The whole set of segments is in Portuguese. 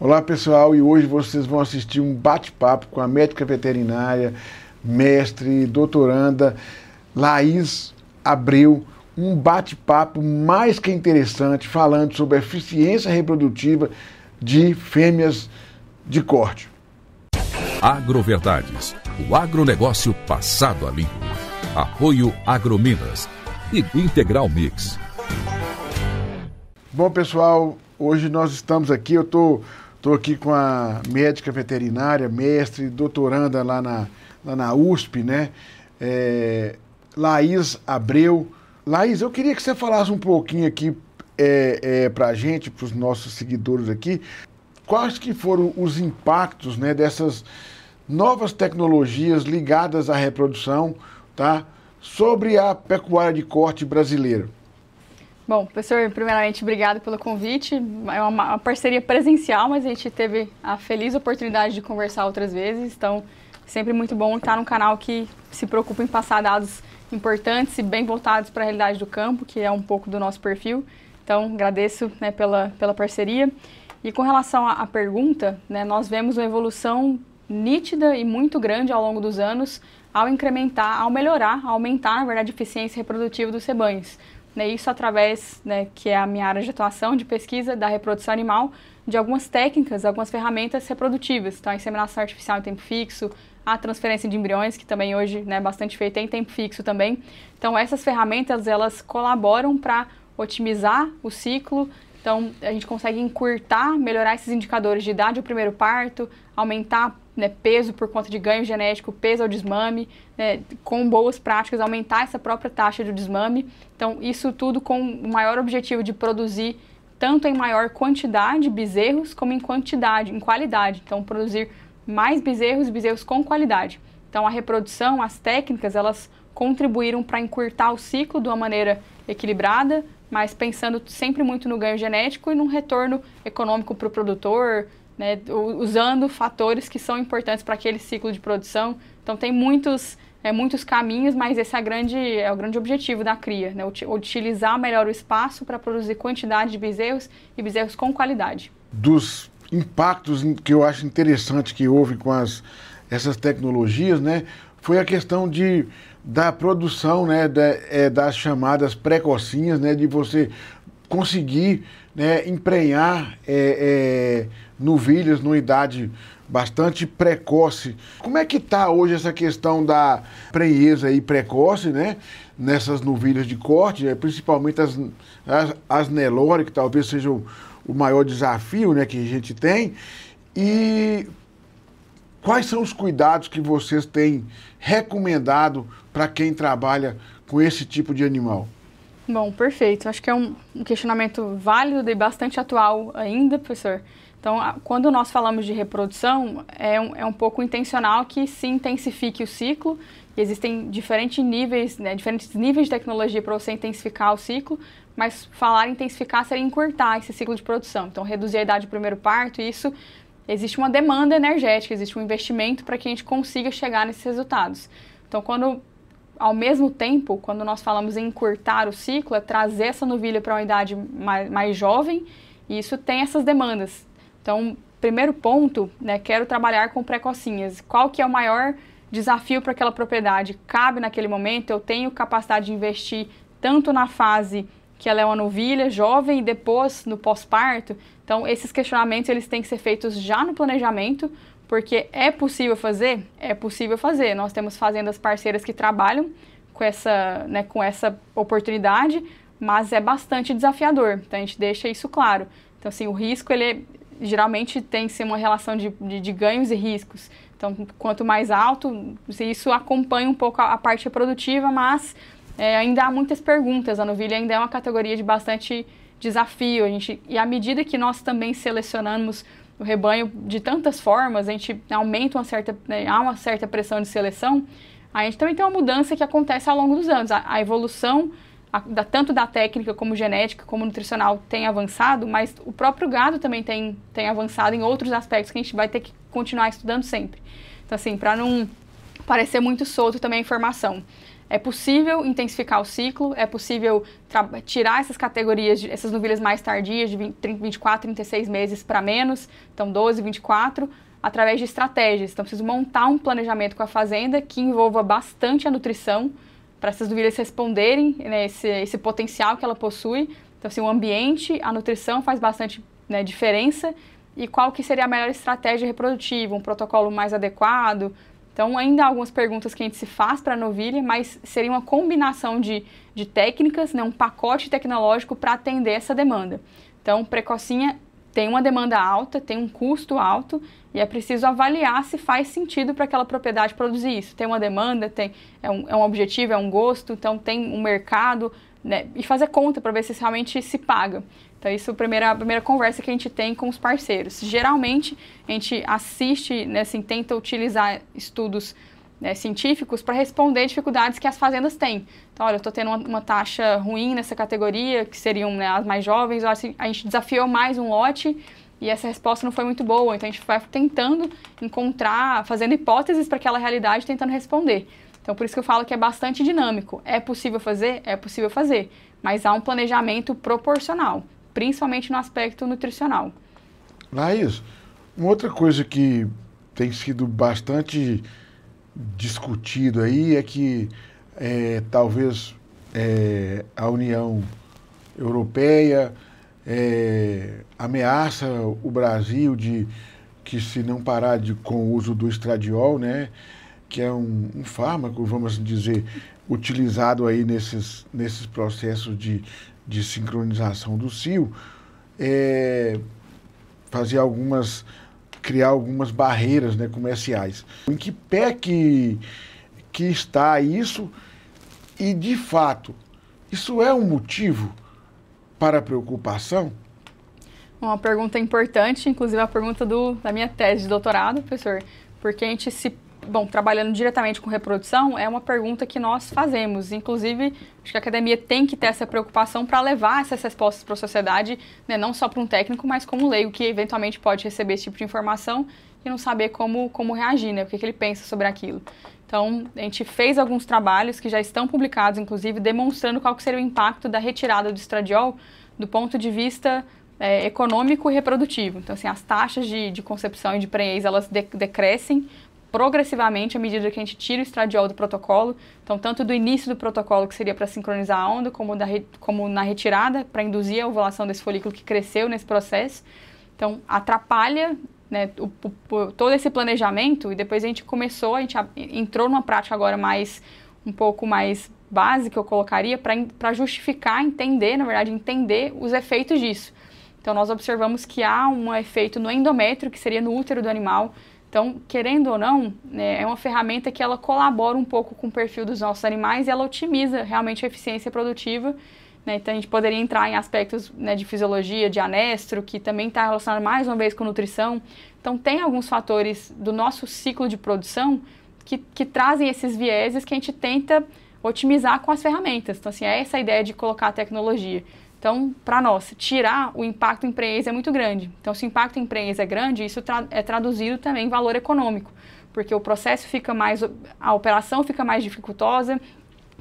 Olá pessoal, e hoje vocês vão assistir um bate-papo com a médica veterinária, mestre, doutoranda Laís Abreu, um bate-papo mais que interessante falando sobre a eficiência reprodutiva de fêmeas de corte. Agroverdades, o agronegócio passado a limpo. Apoio Agrominas e Integral Mix. Bom pessoal, hoje nós estamos aqui, eu estou aqui com a médica veterinária, mestre, doutoranda lá na USP, né? Laís Abreu. Laís, eu queria que você falasse um pouquinho aqui para a gente, para os nossos seguidores aqui, quais que foram os impactos, né, dessas novas tecnologias ligadas à reprodução, tá, sobre a pecuária de corte brasileira. Bom, professor, primeiramente, obrigado pelo convite. É uma parceria presencial, mas a gente teve a feliz oportunidade de conversar outras vezes. Então, sempre muito bom estar num canal que se preocupa em passar dados importantes e bem voltados para a realidade do campo, que é um pouco do nosso perfil. Então, agradeço, né, pela parceria. E com relação à pergunta, né, nós vemos uma evolução nítida e muito grande ao longo dos anos ao incrementar, ao melhorar, aumentar, na verdade, a eficiência reprodutiva dos rebanhos. Isso através, né, que é a minha área de atuação, de pesquisa da reprodução animal, de algumas técnicas, algumas ferramentas reprodutivas. Então, a inseminação artificial em tempo fixo, a transferência de embriões, que também hoje, né, é bastante feita em tempo fixo também. Então, essas ferramentas, elas colaboram para otimizar o ciclo. Então, a gente consegue encurtar, melhorar esses indicadores de idade ao primeiro parto, aumentar, né, peso por conta de ganho genético, peso ao desmame, né, com boas práticas, aumentar essa própria taxa de desmame. Então, isso tudo com o maior objetivo de produzir tanto em maior quantidade bezerros, como em quantidade, em qualidade. Então, produzir mais bezerros e bezerros com qualidade. Então, a reprodução, as técnicas, elas contribuíram para encurtar o ciclo de uma maneira equilibrada, mas pensando sempre muito no ganho genético e num retorno econômico para o produtor, né, usando fatores que são importantes para aquele ciclo de produção. Então, tem muitos caminhos, mas esse é o grande objetivo da cria, né, utilizar melhor o espaço para produzir quantidade de bezerros e bezerros com qualidade. Dos impactos que eu acho interessante que houve com essas tecnologias, né, foi a questão da produção, né, das chamadas precocinhas, né, de você conseguir, né, emprenhar novilhas numa idade bastante precoce. Como é que está hoje essa questão da prenheza aí precoce, né, nessas novilhas de corte, principalmente as Nelore, que talvez seja o maior desafio, né, que a gente tem, e quais são os cuidados que vocês têm recomendado para quem trabalha com esse tipo de animal? Bom, perfeito. Acho que é um questionamento válido e bastante atual ainda, professor. Então, quando nós falamos de reprodução, é um pouco intencional que se intensifique o ciclo. E existem diferentes níveis de tecnologia para você intensificar o ciclo, mas falar em intensificar seria encurtar esse ciclo de produção. Então, reduzir a idade do primeiro parto, e isso existe uma demanda energética, existe um investimento para que a gente consiga chegar nesses resultados. Então, ao mesmo tempo, quando nós falamos em encurtar o ciclo, é trazer essa novilha para uma idade mais jovem, e isso tem essas demandas. Então, primeiro ponto, né, quero trabalhar com precocinhas. Qual que é o maior desafio para aquela propriedade? Cabe naquele momento, eu tenho capacidade de investir tanto na fase que ela é uma novilha jovem e depois no pós-parto. Então, esses questionamentos eles têm que ser feitos já no planejamento, porque é possível fazer? É possível fazer. Nós temos fazendas parceiras que trabalham com essa oportunidade, mas é bastante desafiador. Então, a gente deixa isso claro. Então, assim, o risco, geralmente tem que ser uma relação de ganhos e riscos. Então, quanto mais alto, isso acompanha um pouco a parte reprodutiva, mas ainda há muitas perguntas. A novilha ainda é uma categoria de bastante desafio. E à medida que nós também selecionamos o rebanho de tantas formas, a gente aumenta há uma certa pressão de seleção, a gente também tem uma mudança que acontece ao longo dos anos. A evolução, tanto da técnica como genética, como nutricional, tem avançado, mas o próprio gado também tem avançado em outros aspectos que a gente vai ter que continuar estudando sempre. Então, assim, para não parecer muito solto também a informação. é possível intensificar o ciclo, é possível tirar essas categorias, essas novilhas mais tardias, de 24, 36 meses para menos, então 12, 24, através de estratégias. Então, preciso montar um planejamento com a fazenda que envolva bastante a nutrição, para essas novilhas responderem, né, esse potencial que ela possui. Então, assim, o ambiente, a nutrição faz bastante, né, diferença. E qual que seria a melhor estratégia reprodutiva, um protocolo mais adequado. Então, ainda há algumas perguntas que a gente se faz para a novilha, mas seria uma combinação de técnicas, né, um pacote tecnológico para atender essa demanda. Então, precocinha tem uma demanda alta, tem um custo alto, e é preciso avaliar se faz sentido para aquela propriedade produzir isso. Tem uma demanda, é um objetivo, é um gosto, então tem um mercado, né, e fazer conta para ver se realmente se paga. Então, isso é a primeira conversa que a gente tem com os parceiros. Geralmente, a gente assiste, né, assim, tenta utilizar estudos, né, científicos para responder dificuldades que as fazendas têm. Então, olha, eu estou tendo uma taxa ruim nessa categoria, que seriam, né, as mais jovens, assim, a gente desafiou mais um lote e essa resposta não foi muito boa. Então, a gente vai tentando encontrar, fazendo hipóteses para aquela realidade, tentando responder. Então, por isso que eu falo que é bastante dinâmico. É possível fazer? É possível fazer, mas há um planejamento proporcional, principalmente no aspecto nutricional. Laís, uma outra coisa que tem sido bastante discutido aí é que talvez a União Europeia ameaça o Brasil de que, se não parar com o uso do estradiol, né, que é um fármaco, vamos dizer, utilizado aí nesses processos de sincronização do cio, criar algumas barreiras, né, comerciais. Em que pé que está isso? E, de fato, isso é um motivo para preocupação? Uma pergunta importante, inclusive a pergunta da minha tese de doutorado, professor, porque a gente trabalhando diretamente com reprodução, é uma pergunta que nós fazemos. Inclusive, acho que a academia tem que ter essa preocupação para levar essas respostas para a sociedade, né, não só para um técnico, mas como um leigo que eventualmente pode receber esse tipo de informação e não saber como reagir, né, o que ele pensa sobre aquilo. Então, a gente fez alguns trabalhos que já estão publicados, inclusive, demonstrando qual que seria o impacto da retirada do estradiol do ponto de vista econômico e reprodutivo. Então, assim, as taxas de concepção e de prenhez, elas decrescem progressivamente à medida que a gente tira o estradiol do protocolo. Então, tanto do início do protocolo, que seria para sincronizar a onda, como na retirada, para induzir a ovulação desse folículo que cresceu nesse processo. Então, atrapalha, né, todo esse planejamento, e depois a gente entrou numa prática agora um pouco mais básica, eu colocaria, para justificar, entender os efeitos disso. Então, nós observamos que há um efeito no endométrio, que seria no útero do animal. Então, querendo ou não, né, é uma ferramenta que ela colabora um pouco com o perfil dos nossos animais e ela otimiza realmente a eficiência produtiva, né? Então, a gente poderia entrar em aspectos, né, de fisiologia, de anestro, que também está relacionado mais uma vez com nutrição. Então, tem alguns fatores do nosso ciclo de produção que trazem esses vieses que a gente tenta otimizar com as ferramentas. Então, assim, é essa a ideia de colocar a tecnologia. Então, para nós, tirar o impacto em prenhez é muito grande. Então, se o impacto em prenhez é grande, isso é traduzido também em valor econômico, porque o processo a operação fica mais dificultosa,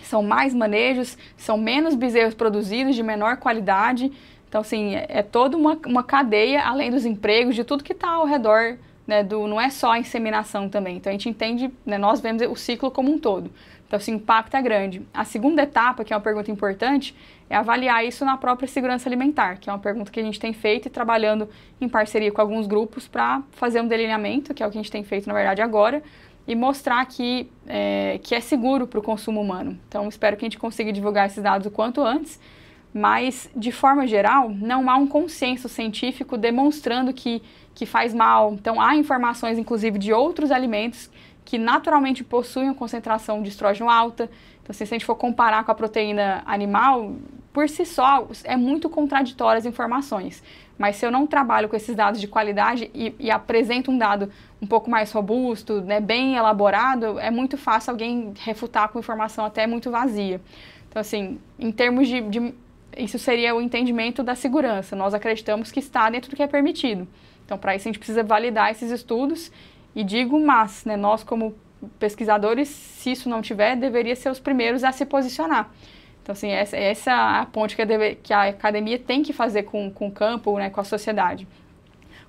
são mais manejos, são menos bezerros produzidos, de menor qualidade. Então, assim, é toda uma cadeia, além dos empregos, de tudo que está ao redor, né, não é só a inseminação também. Então, a gente entende, né, nós vemos o ciclo como um todo. Então, esse impacto é grande. A segunda etapa, que é uma pergunta importante, é avaliar isso na própria segurança alimentar, que é uma pergunta que a gente tem feito e trabalhando em parceria com alguns grupos para fazer um delineamento, que é o que a gente tem feito, na verdade, agora, e mostrar que é seguro para o consumo humano. Então, espero que a gente consiga divulgar esses dados o quanto antes, mas, de forma geral, não há um consenso científico demonstrando que faz mal. Então, há informações, inclusive, de outros alimentos que naturalmente possuem uma concentração de estrógeno alta. Então, se a gente for comparar com a proteína animal, por si só, é muito contraditório as informações. Mas se eu não trabalho com esses dados de qualidade e apresento um dado um pouco mais robusto, né, bem elaborado, é muito fácil alguém refutar com informação até muito vazia. Então, assim, em termos isso seria o entendimento da segurança. Nós acreditamos que está dentro do que é permitido. Então, para isso, a gente precisa validar esses estudos. E digo, mas, né, nós como pesquisadores, se isso não tiver, deveriam ser os primeiros a se posicionar. Então, assim, essa é a ponte que a academia tem que fazer com o campo, né, com a sociedade.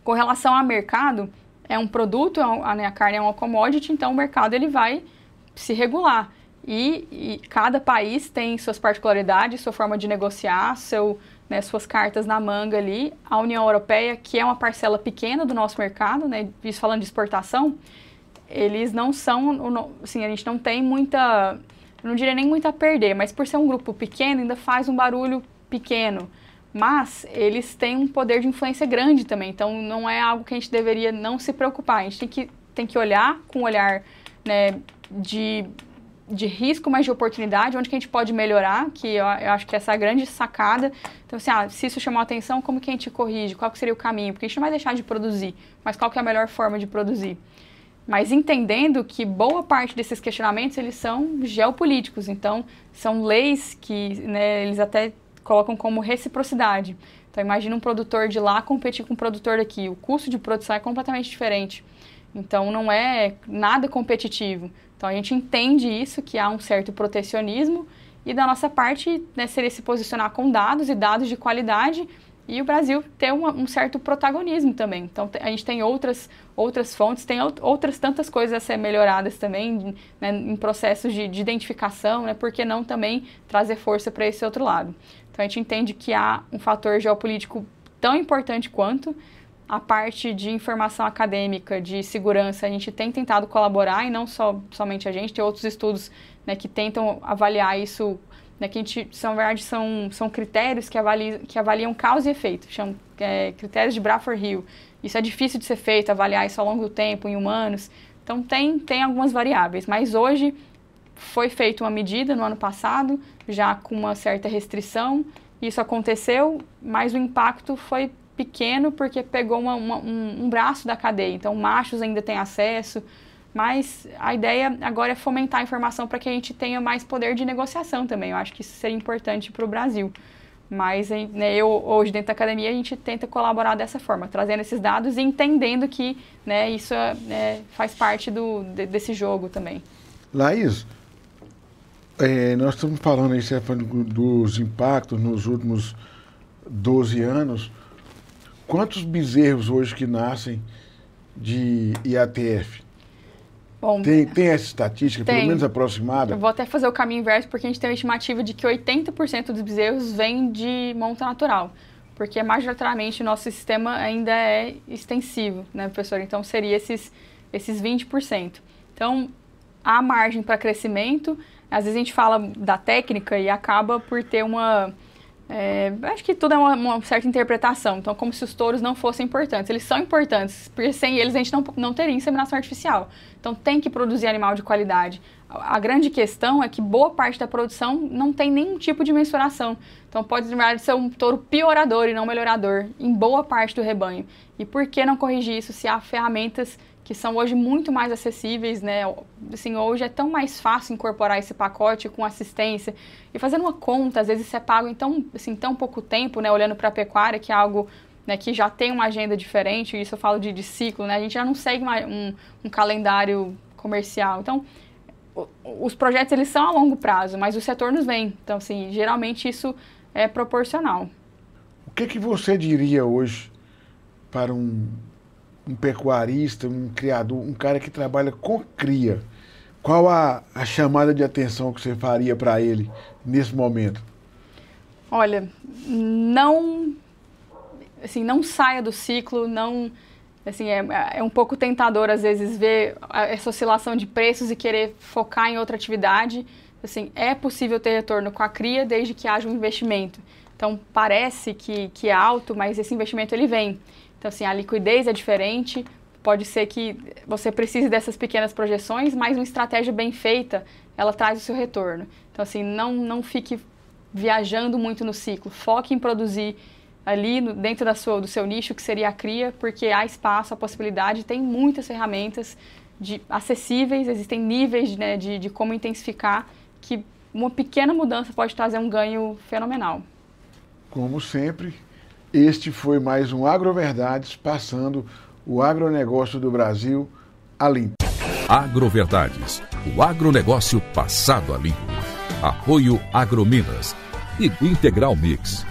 Com relação ao mercado, é um produto, a carne é uma commodity, então o mercado ele vai se regular. E cada país tem suas particularidades, sua forma de negociar, suas cartas na manga ali. A União Europeia, que é uma parcela pequena do nosso mercado, né, isso falando de exportação, eles não são, assim, a gente não tem muita, não diria nem muito a perder, mas por ser um grupo pequeno, ainda faz um barulho pequeno. Mas eles têm um poder de influência grande também, então não é algo que a gente deveria não se preocupar. A gente tem que olhar com um olhar, né, de risco, mas de oportunidade, onde que a gente pode melhorar, que eu acho que essa é a grande sacada. Então, assim, se isso chamou a atenção, como que a gente corrige? Qual que seria o caminho? Porque a gente não vai deixar de produzir, mas qual que é a melhor forma de produzir? Mas entendendo que boa parte desses questionamentos, eles são geopolíticos, então são leis que, né, eles até colocam como reciprocidade. Então, imagina um produtor de lá competir com um produtor daqui. O custo de produção é completamente diferente. Então, não é nada competitivo. Então, a gente entende isso, que há um certo protecionismo, e da nossa parte, né, seria se posicionar com dados e dados de qualidade, e o Brasil ter um certo protagonismo também. Então, a gente tem outras fontes, tem outras tantas coisas a ser melhoradas também, né, em processos de identificação, né, por que não também trazer força para esse outro lado. Então, a gente entende que há um fator geopolítico tão importante quanto a parte de informação acadêmica, de segurança. A gente tem tentado colaborar, e não somente a gente, tem outros estudos, né, que tentam avaliar isso, né, que são critérios que avaliam causa e efeito, chamam critérios de Bradford-Hill. Isso é difícil de ser feito, avaliar isso ao longo do tempo, em humanos. Então, tem algumas variáveis, mas hoje foi feita uma medida no ano passado, já com uma certa restrição. Isso aconteceu, mas o impacto foi pequeno porque pegou um braço da cadeia. Então, machos ainda têm acesso, mas a ideia agora é fomentar a informação para que a gente tenha mais poder de negociação também. Eu acho que isso seria importante para o Brasil. Mas, né, hoje, dentro da academia, a gente tenta colaborar dessa forma, trazendo esses dados e entendendo que, né, isso faz parte desse jogo também. Laís, nós estamos falando aí, você falando dos impactos nos últimos 12 anos. Quantos bezerros hoje que nascem de IATF? Bom, tem essa estatística, tem, pelo menos aproximada? Eu vou até fazer o caminho inverso, porque a gente tem uma estimativa de que 80% dos bezerros vêm de monta natural, porque majoritariamente o nosso sistema ainda é extensivo, né, professor? Então, seria esses 20%. Então, há margem para crescimento. Às vezes a gente fala da técnica e acaba por ter acho que tudo é uma certa interpretação. Então, como se os touros não fossem importantes. Eles são importantes, porque sem eles a gente não teria inseminação artificial. Então, tem que produzir animal de qualidade. A grande questão é que boa parte da produção não tem nenhum tipo de mensuração. Então, pode ser um touro piorador e não melhorador em boa parte do rebanho. E por que não corrigir isso se há ferramentas que são hoje muito mais acessíveis, né? Assim, hoje é tão mais fácil incorporar esse pacote com assistência. E fazendo uma conta, às vezes isso é pago em tão pouco tempo, né? Olhando para a pecuária, que é algo, né, que já tem uma agenda diferente, isso eu falo de ciclo, né? A gente já não segue um calendário comercial. Então, os projetos, eles são a longo prazo, mas os retornos vêm. Então, assim, geralmente isso é proporcional. O que você diria hoje para um pecuarista, um criador, um cara que trabalha com cria? Qual a chamada de atenção que você faria para ele nesse momento? Olha, não saia do ciclo, assim, é um pouco tentador às vezes ver essa oscilação de preços e querer focar em outra atividade. Assim, é possível ter retorno com a cria desde que haja um investimento. Então, parece que é alto, mas esse investimento ele vem. Então, assim, a liquidez é diferente, pode ser que você precise dessas pequenas projeções, mas uma estratégia bem feita, ela traz o seu retorno. Então, assim, não fique viajando muito no ciclo, foque em produzir ali dentro do seu nicho, que seria a cria, porque há espaço, há possibilidade, tem muitas ferramentas acessíveis, existem níveis, né, de como intensificar, que uma pequena mudança pode trazer um ganho fenomenal. Como sempre, este foi mais um AgroVerdades, passando o agronegócio do Brasil a limpo. Agroverdades, o agronegócio passado a limpo. Apoio Agrominas e Integral Mix.